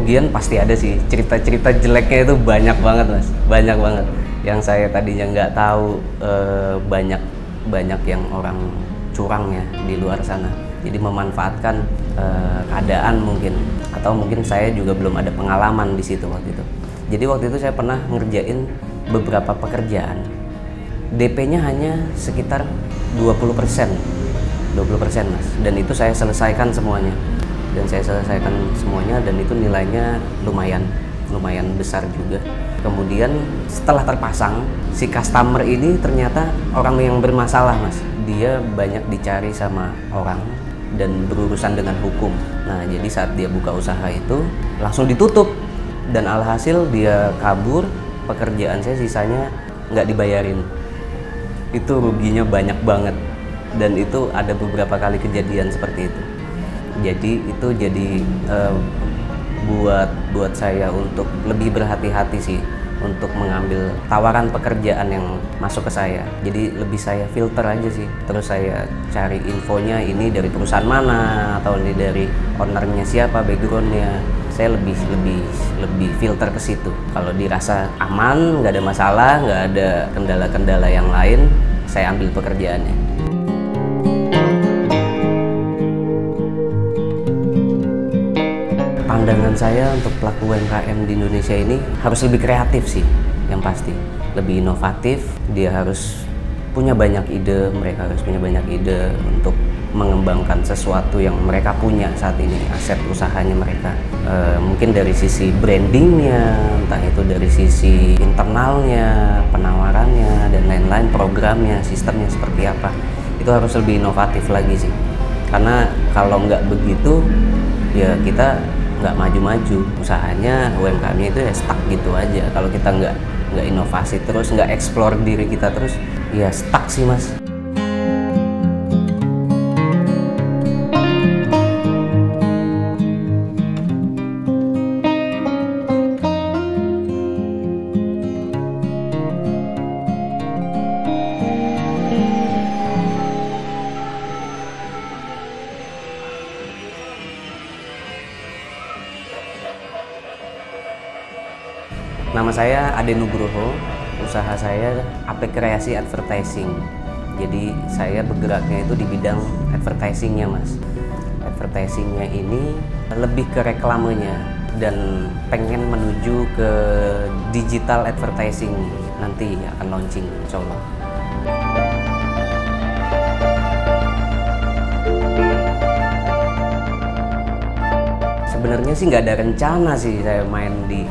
kerugian pasti ada sih, cerita-cerita jeleknya itu banyak banget mas, banyak banget. Yang saya tadinya nggak tahu, banyak yang orang curang ya di luar sana. Jadi memanfaatkan keadaan mungkin, atau mungkin saya juga belum ada pengalaman di situ waktu itu. Jadi waktu itu saya pernah ngerjain beberapa pekerjaan, DP-nya hanya sekitar 20% mas, dan itu saya selesaikan semuanya. Dan itu nilainya lumayan besar juga. Kemudian setelah terpasang, si customer ini ternyata orang yang bermasalah mas. Dia banyak dicari sama orang dan berurusan dengan hukum. Nah jadi saat dia buka usaha itu langsung ditutup, dan alhasil dia kabur, pekerjaan saya sisanya nggak dibayarin. Itu ruginya banyak banget, dan itu ada beberapa kali kejadian seperti itu. Jadi itu buat saya untuk lebih berhati-hati sih untuk mengambil tawaran pekerjaan yang masuk ke saya. Jadi lebih saya filter aja sih, terus saya cari infonya ini dari perusahaan mana, atau ini dari ownernya siapa, backgroundnya. Saya lebih filter ke situ. Kalau dirasa aman, nggak ada masalah, nggak ada kendala-kendala yang lain, saya ambil pekerjaannya. Pandangan saya untuk pelaku UMKM di Indonesia ini harus lebih kreatif sih, yang pasti. Lebih inovatif, dia harus punya banyak ide, mereka harus punya banyak ide untuk mengembangkan sesuatu yang mereka punya saat ini, aset usahanya mereka. Mungkin dari sisi brandingnya, entah itu dari sisi internalnya, penawarannya, dan lain-lain, programnya, sistemnya seperti apa. Itu harus lebih inovatif lagi sih. Karena kalau nggak begitu, ya kita nggak maju-maju, usahanya UMKM-nya itu ya stuck gitu aja. Kalau kita nggak inovasi terus, nggak explore diri kita terus, ya stuck sih mas. Nama saya Ade Nugroho, usaha saya AP Kreasi Advertising. Jadi saya bergeraknya itu di bidang advertisingnya mas. Advertisingnya ini lebih ke reklamenya, dan pengen menuju ke digital advertising, nanti akan launching insya Allah. Sebenarnya sih nggak ada rencana sih saya main di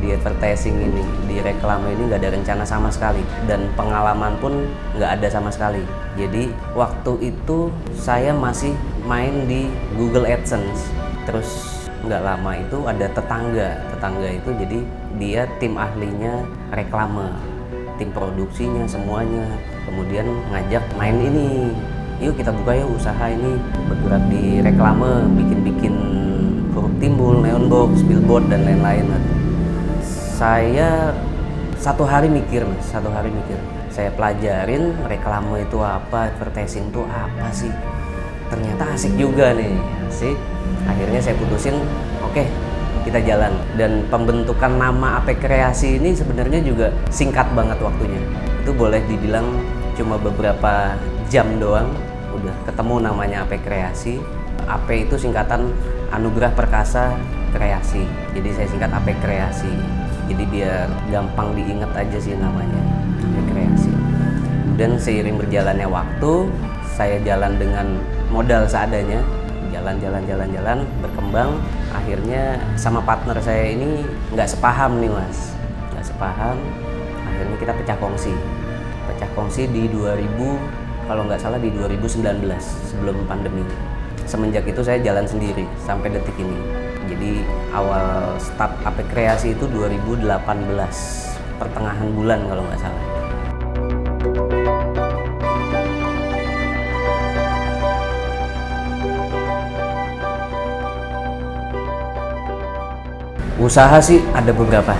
advertising ini, di reklame ini nggak ada rencana sama sekali, dan pengalaman pun nggak ada sama sekali. Jadi waktu itu saya masih main di Google AdSense, terus nggak lama itu ada tetangga itu, jadi dia tim ahlinya reklame, tim produksinya semuanya, kemudian ngajak main ini, yuk kita buka yuk usaha ini, bergerak di reklame, bikin huruf timbul, neon box, billboard, dan lain-lain. Saya satu hari mikir. Saya pelajarin reklame itu apa, advertising itu apa sih. Ternyata asik juga nih, asik. Akhirnya saya putusin, oke, kita jalan. Dan pembentukan nama AP Kreasi ini sebenarnya juga singkat banget waktunya. Itu boleh dibilang cuma beberapa jam doang, udah ketemu namanya AP Kreasi. AP itu singkatan Anugerah Perkasa Kreasi. Jadi saya singkat AP Kreasi. Jadi biar gampang diingat aja sih namanya, rekreasi. Dan seiring berjalannya waktu, saya jalan dengan modal seadanya, jalan, berkembang. Akhirnya sama partner saya ini nggak sepaham nih mas, akhirnya kita pecah kongsi di 2000, kalau nggak salah di 2019, sebelum pandemi. Semenjak itu saya jalan sendiri sampai detik ini. Jadi awal start AP Kreasi itu 2018, pertengahan bulan kalau nggak salah. Usaha sih ada beberapa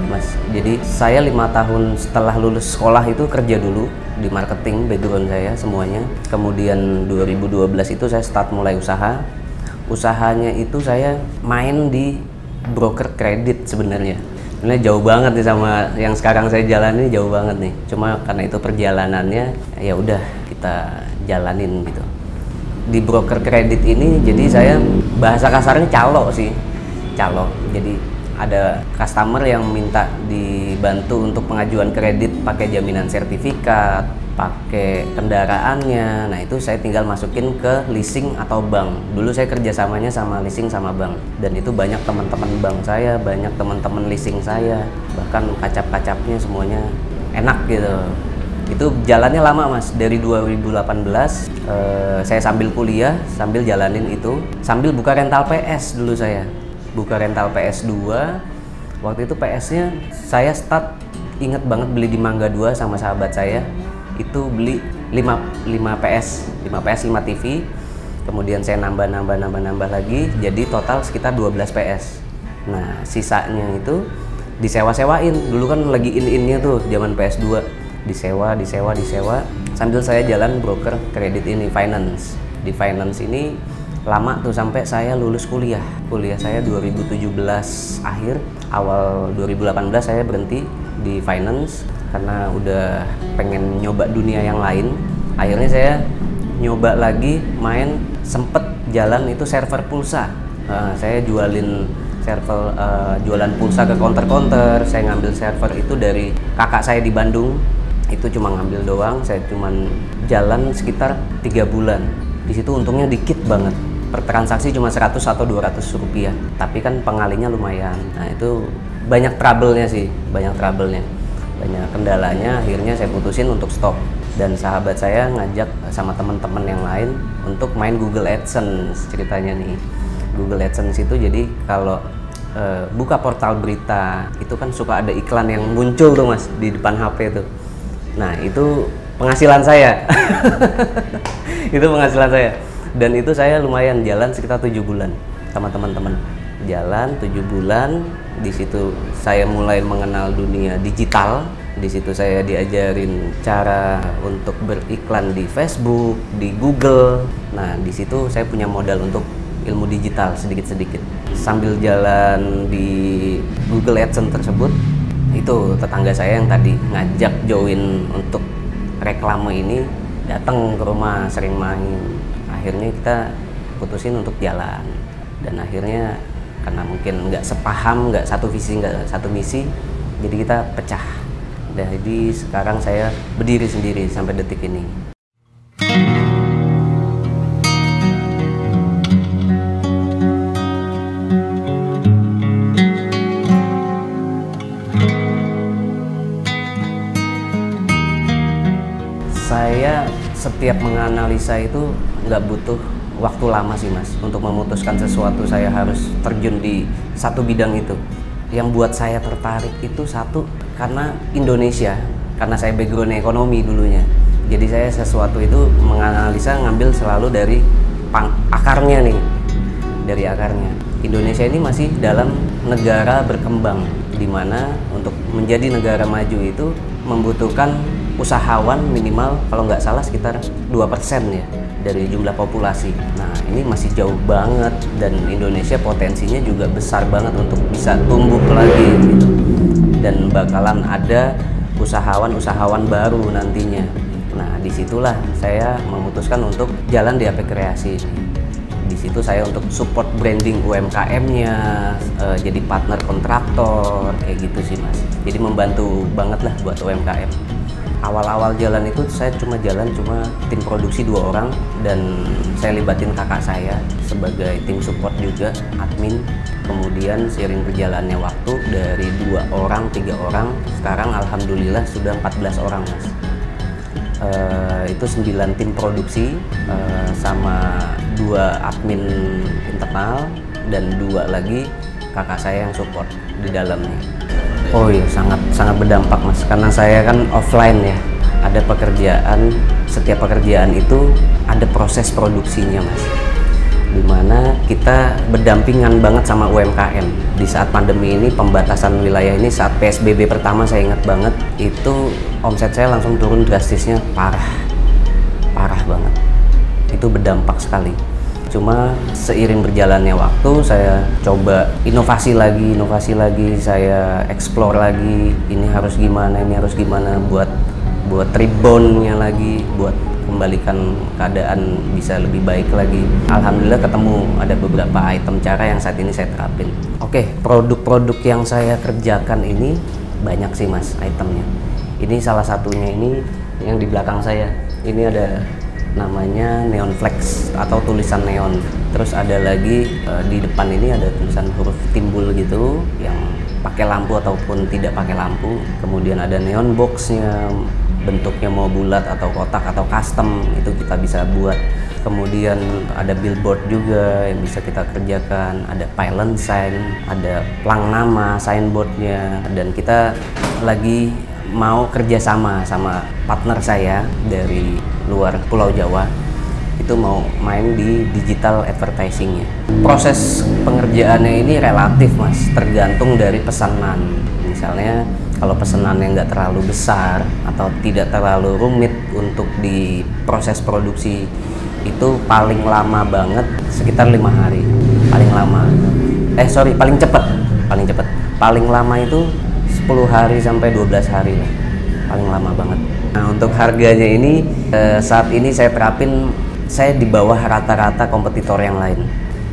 mas. Jadi saya 5 tahun setelah lulus sekolah itu kerja dulu di marketing, background saya semuanya. Kemudian 2012 itu saya start mulai usaha. Usahanya itu saya main di broker kredit sebenarnya. Sebenarnya jauh banget nih sama yang sekarang saya jalani, jauh banget nih. Cuma karena itu perjalanannya, ya udah kita jalanin gitu. Di broker kredit ini, jadi saya bahasa kasarnya calo sih, calo. Jadi ada customer yang minta dibantu untuk pengajuan kredit pakai jaminan sertifikat, pakai kendaraannya. Nah itu saya tinggal masukin ke leasing atau bank. Dulu saya kerjasamanya sama leasing sama bank, dan itu banyak teman-teman bank saya, banyak teman-teman leasing saya, bahkan kacap-kacapnya semuanya enak gitu. Itu jalannya lama mas, dari 2018 saya sambil kuliah, sambil jalanin itu, sambil buka rental PS dulu saya. Buka rental PS 2, waktu itu PS-nya saya start, inget banget beli di Mangga 2 sama sahabat saya. Itu beli 5 PS, 5 TV, kemudian saya nambah lagi, jadi total sekitar 12 PS. Nah sisanya itu disewa-sewain, dulu kan lagi in-innya tuh zaman PS 2, disewa sambil saya jalan broker kredit ini, finance. Di finance ini lama tuh sampai saya lulus kuliah saya 2017 akhir, awal 2018 saya berhenti di finance karena udah pengen nyoba dunia yang lain. Akhirnya saya nyoba lagi main, sempet jalan itu server pulsa. Saya jualan pulsa ke counter-counter. Saya ngambil server itu dari kakak saya di Bandung. Itu cuma ngambil doang, saya cuman jalan sekitar 3 bulan. Di situ untungnya dikit banget. Per transaksi cuma 100 atau 200 rupiah. Tapi kan pengalinya lumayan. Nah itu banyak trouble-nya sih, banyak kendalanya. Akhirnya saya putusin untuk stop. Dan sahabat saya ngajak sama teman-teman yang lain untuk main Google AdSense ceritanya nih. Google AdSense itu jadi kalau buka portal berita itu kan suka ada iklan yang muncul tuh mas di depan HP tuh. Nah itu penghasilan saya. Itu penghasilan saya. Dan itu saya lumayan jalan sekitar 7 bulan sama teman-teman. Jalan 7 bulan, di situ saya mulai mengenal dunia digital. Di situ saya diajarin cara untuk beriklan di Facebook, di Google. Nah, di situ saya punya modal untuk ilmu digital sedikit-sedikit. Sambil jalan di Google AdSense tersebut, itu tetangga saya yang tadi ngajak join untuk reklame ini datang ke rumah, sering main. Akhirnya kita putusin untuk jalan, dan akhirnya karena mungkin nggak sepaham, nggak satu visi, nggak satu misi, jadi kita pecah. Jadi sekarang saya berdiri sendiri sampai detik ini. Saya setiap menganalisa itu nggak butuh waktu lama sih mas untuk memutuskan sesuatu. Saya harus terjun di satu bidang itu. Yang buat saya tertarik itu satu, karena Indonesia, karena saya background ekonomi dulunya. Jadi saya sesuatu itu menganalisa, ngambil selalu dari akarnya nih, dari akarnya. Indonesia ini masih dalam negara berkembang, di mana untuk menjadi negara maju itu membutuhkan usahawan minimal kalau nggak salah sekitar 2% ya dari jumlah populasi. Nah ini masih jauh banget, dan Indonesia potensinya juga besar banget untuk bisa tumbuh lagi gitu. Dan bakalan ada usahawan-usahawan baru nantinya. Nah disitulah saya memutuskan untuk jalan di AP Kreasi. Di situ saya untuk support branding UMKM-nya, jadi partner kontraktor, kayak gitu sih mas. Jadi membantu banget lah buat UMKM. Awal-awal jalan itu saya cuma tim produksi 2 orang, dan saya libatin kakak saya sebagai tim support juga, admin. Kemudian seiring berjalannya waktu dari 2 orang, 3 orang, sekarang alhamdulillah sudah 14 orang mas. Itu 9 tim produksi sama 2 admin internal, dan 2 lagi kakak saya yang support di dalamnya. Oh iya, sangat berdampak mas, karena saya kan offline ya, ada pekerjaan, setiap pekerjaan itu ada proses produksinya mas, dimana kita berdampingan banget sama UMKM. Di saat pandemi ini, pembatasan wilayah ini, saat PSBB pertama saya ingat banget, itu omset saya langsung turun drastisnya, parah banget. Itu berdampak sekali. Cuma seiring berjalannya waktu saya coba inovasi lagi, saya explore lagi, ini harus gimana buat reboundnya lagi, buat kembalikan keadaan bisa lebih baik lagi. Alhamdulillah ketemu ada beberapa item cara yang saat ini saya terapin. Oke, produk-produk yang saya kerjakan ini banyak sih mas itemnya. Ini salah satunya ini yang di belakang saya. Ini ada namanya neon flex atau tulisan neon. Terus ada lagi di depan ini ada tulisan huruf timbul gitu yang pakai lampu ataupun tidak pakai lampu. Kemudian ada neon boxnya, bentuknya mau bulat atau kotak atau custom, itu kita bisa buat. Kemudian ada billboard juga yang bisa kita kerjakan, ada pylon sign, ada plang nama, signboardnya, dan kita lagi mau kerjasama sama partner saya dari luar Pulau Jawa, itu mau main di digital advertisingnya. Proses pengerjaannya ini relatif mas, tergantung dari pesanan. Misalnya kalau pesanannya nggak terlalu besar atau tidak terlalu rumit untuk di proses produksi, itu paling lama banget sekitar 5 hari. Paling lama, paling cepat. Paling lama itu 10 hari sampai 12 hari lah, paling lama banget. Nah untuk harganya ini saat ini saya terapin, saya di bawah rata-rata kompetitor yang lain,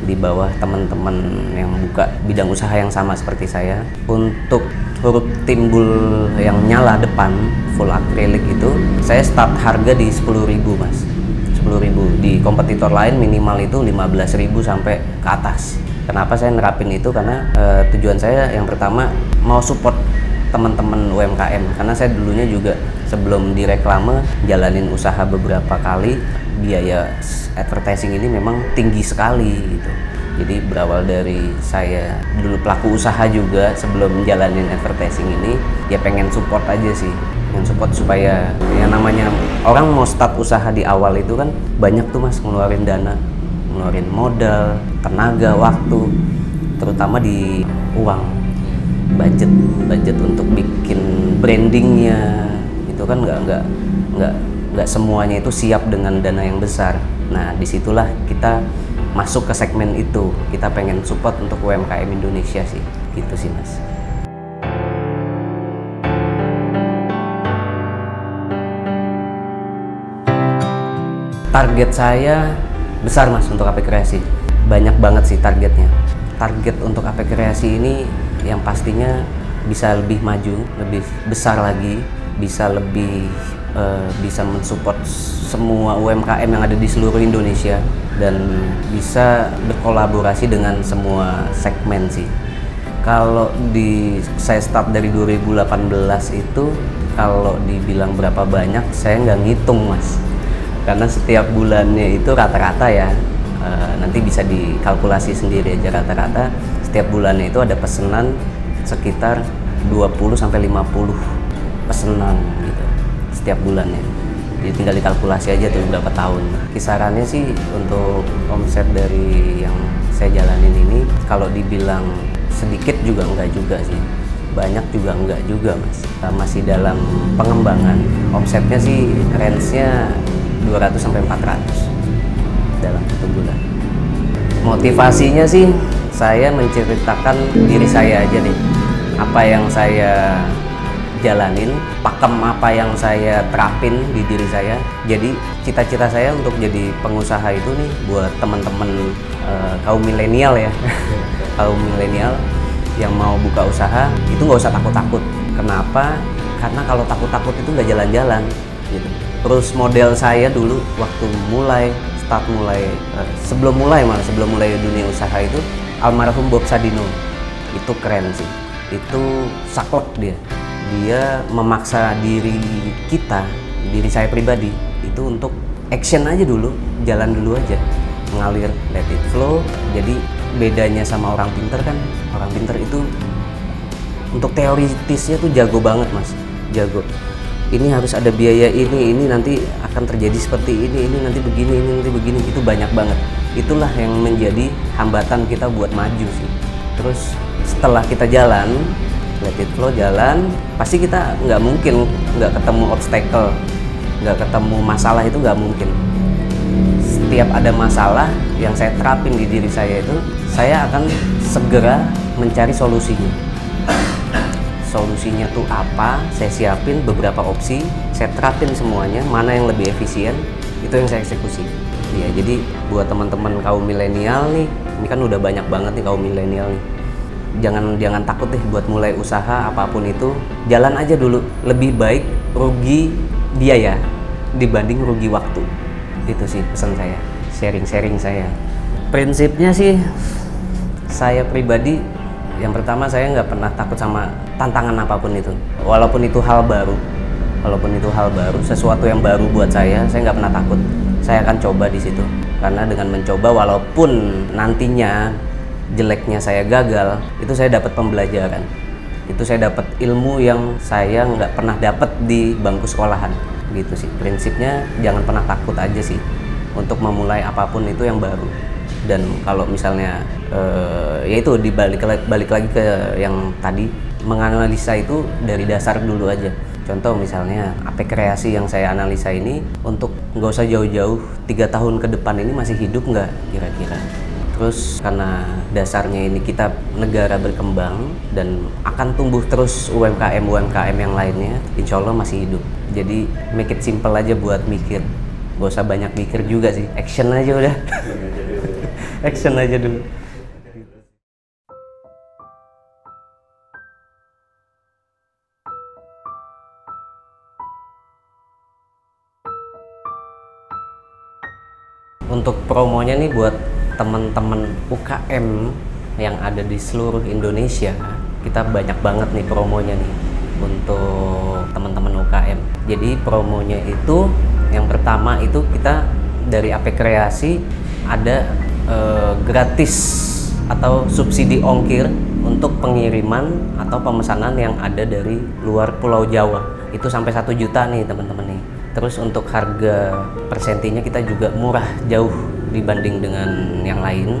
di bawah teman-teman yang buka bidang usaha yang sama seperti saya. Untuk huruf timbul yang nyala depan full akrilik itu saya start harga di 10.000 mas, 10.000. Di kompetitor lain minimal itu 15.000 sampai ke atas. Kenapa saya nerapin itu? Karena tujuan saya yang pertama mau support teman-teman UMKM, karena saya dulunya juga sebelum direklame jalanin usaha beberapa kali, biaya advertising ini memang tinggi sekali gitu. Jadi berawal dari saya dulu pelaku usaha juga sebelum jalanin advertising ini, ya pengen support aja sih, pengen support supaya yang namanya orang mau start usaha di awal itu kan banyak tuh mas ngeluarin dana, ngeluarin modal, tenaga, waktu, terutama di uang. Budget untuk bikin brandingnya itu kan nggak semuanya itu siap dengan dana yang besar. Nah disitulah kita masuk ke segmen itu, kita pengen support untuk UMKM Indonesia sih, gitu sih mas. Target saya besar mas untuk AP Kreasi, banyak banget sih targetnya. Target untuk AP Kreasi ini yang pastinya bisa lebih maju, lebih besar lagi, bisa lebih bisa mensupport semua UMKM yang ada di seluruh Indonesia dan bisa berkolaborasi dengan semua segmen sih. Kalau saya start dari 2018 itu, kalau dibilang berapa banyak saya nggak ngitung mas, karena setiap bulannya itu rata-rata ya, nanti bisa dikalkulasi sendiri aja, rata-rata setiap bulannya itu ada pesanan sekitar 20-50 pesanan gitu setiap bulannya. Jadi tinggal dikalkulasi aja tuh berapa tahun. Kisarannya sih untuk omset dari yang saya jalanin ini, kalau dibilang sedikit juga enggak juga sih, banyak juga enggak juga mas. Masih dalam pengembangan. Omsetnya sih range-nya 200-400 dalam 1 bulan. Motivasinya sih saya menceritakan diri saya aja nih, apa yang saya jalanin, pakem apa yang saya terapin di diri saya. Jadi cita-cita saya untuk jadi pengusaha itu nih buat teman-teman kaum milenial ya, kaum milenial yang mau buka usaha itu nggak usah takut-takut. Kenapa? Karena kalau takut-takut itu nggak jalan-jalan gitu. Terus model saya dulu waktu sebelum mulai dunia usaha itu, almarhum Bob Sadino itu keren sih, itu saklek dia memaksa diri saya pribadi itu untuk action aja dulu, jalan dulu aja, mengalir, let it flow. Jadi bedanya sama orang pinter kan, orang pinter itu untuk teoritisnya tuh jago banget mas, jago. Ini harus ada biaya ini nanti akan terjadi seperti ini nanti begini, ini nanti begini, itu banyak banget. Itulah yang menjadi hambatan kita buat maju sih. Terus setelah kita jalan, let it flow, jalan, pasti kita nggak mungkin nggak ketemu obstacle, nggak ketemu masalah, itu nggak mungkin. setiap ada masalah yang saya terapin di diri saya itu, saya akan segera mencari solusinya. Solusinya tuh apa, saya siapin beberapa opsi, saya terapin semuanya, mana yang lebih efisien, itu yang saya eksekusi. Ya, jadi buat teman-teman kaum milenial nih, ini kan udah banyak banget nih kaum milenial nih. Jangan takut deh buat mulai usaha apapun itu, jalan aja dulu. Lebih baik rugi biaya dibanding rugi waktu. Itu sih pesan saya, sharing saya. Prinsipnya sih, saya pribadi yang pertama saya nggak pernah takut sama tantangan apapun itu. Walaupun itu hal baru, sesuatu yang baru buat saya nggak pernah takut. Saya akan coba di situ. Karena dengan mencoba, walaupun nantinya jeleknya saya gagal, itu saya dapat pembelajaran. Itu saya dapat ilmu yang saya nggak pernah dapat di bangku sekolahan. Gitu sih. Prinsipnya jangan pernah takut aja sih untuk memulai apapun itu yang baru. Dan kalau misalnya ya itu balik lagi ke yang tadi, menganalisa itu dari dasar dulu aja. Contoh misalnya AP Kreasi yang saya analisa ini, untuk nggak usah jauh-jauh 3 tahun ke depan ini masih hidup nggak kira-kira. Terus karena dasarnya ini kita negara berkembang dan akan tumbuh terus UMKM yang lainnya, insya Allah masih hidup. Jadi make it simple aja buat mikir, nggak usah banyak mikir juga sih, action aja udah. Action aja dulu. Untuk promonya nih buat teman-teman UKM yang ada di seluruh Indonesia, kita banyak banget nih promonya nih untuk teman-teman UKM. Jadi promonya itu yang pertama itu kita dari AP Kreasi ada gratis atau subsidi ongkir untuk pengiriman atau pemesanan yang ada dari luar Pulau Jawa. Itu sampai 1 juta nih teman-teman nih. Terus untuk harga persentinya kita juga murah jauh dibanding dengan yang lain.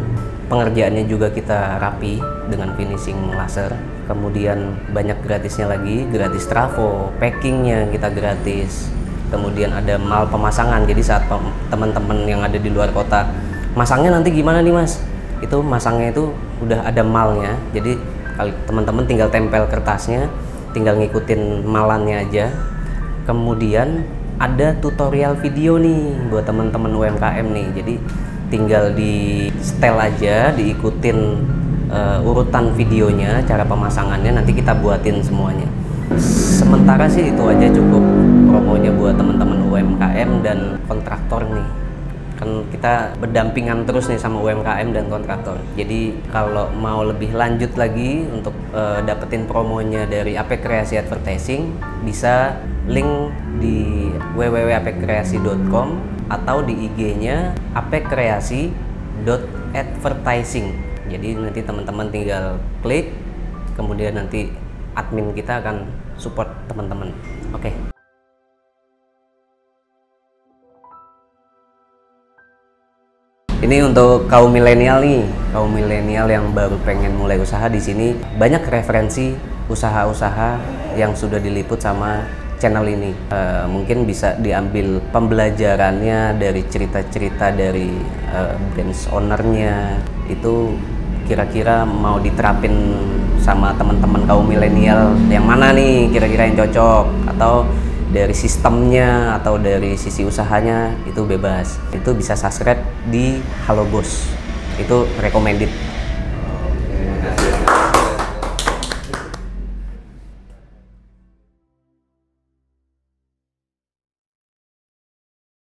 Pengerjaannya juga kita rapi dengan finishing laser. Kemudian banyak gratisnya lagi, gratis trafo, packingnya kita gratis. Kemudian ada mal pemasangan, jadi saat teman-teman yang ada di luar kota, masangnya nanti gimana nih mas? Itu masangnya itu udah ada malnya, jadi teman-teman tinggal tempel kertasnya, tinggal ngikutin malannya aja. Kemudian ada tutorial video nih buat teman-teman UMKM nih, jadi tinggal di setel aja, diikutin urutan videonya, cara pemasangannya nanti kita buatin semuanya. Sementara sih itu aja cukup promonya buat teman-teman UMKM dan kontraktor nih. Kan kita berdampingan terus nih sama UMKM dan kontraktor. Jadi kalau mau lebih lanjut lagi untuk dapetin promonya dari AP Kreasi Advertising, bisa link di www.apkreasi.com atau di IG-nya apkreasi.advertising. Jadi nanti teman-teman tinggal klik, kemudian nanti admin kita akan support teman-teman. Oke. Ini untuk kaum milenial nih, kaum milenial yang baru pengen mulai usaha. Di sini banyak referensi usaha-usaha yang sudah diliput sama channel ini. Mungkin bisa diambil pembelajarannya dari cerita-cerita dari branch ownernya. Itu kira-kira mau diterapin sama teman-teman kaum milenial yang mana nih kira-kira yang cocok, atau dari sistemnya atau dari sisi usahanya, itu bebas. Itu bisa subscribe di Halo Bos, itu recommended.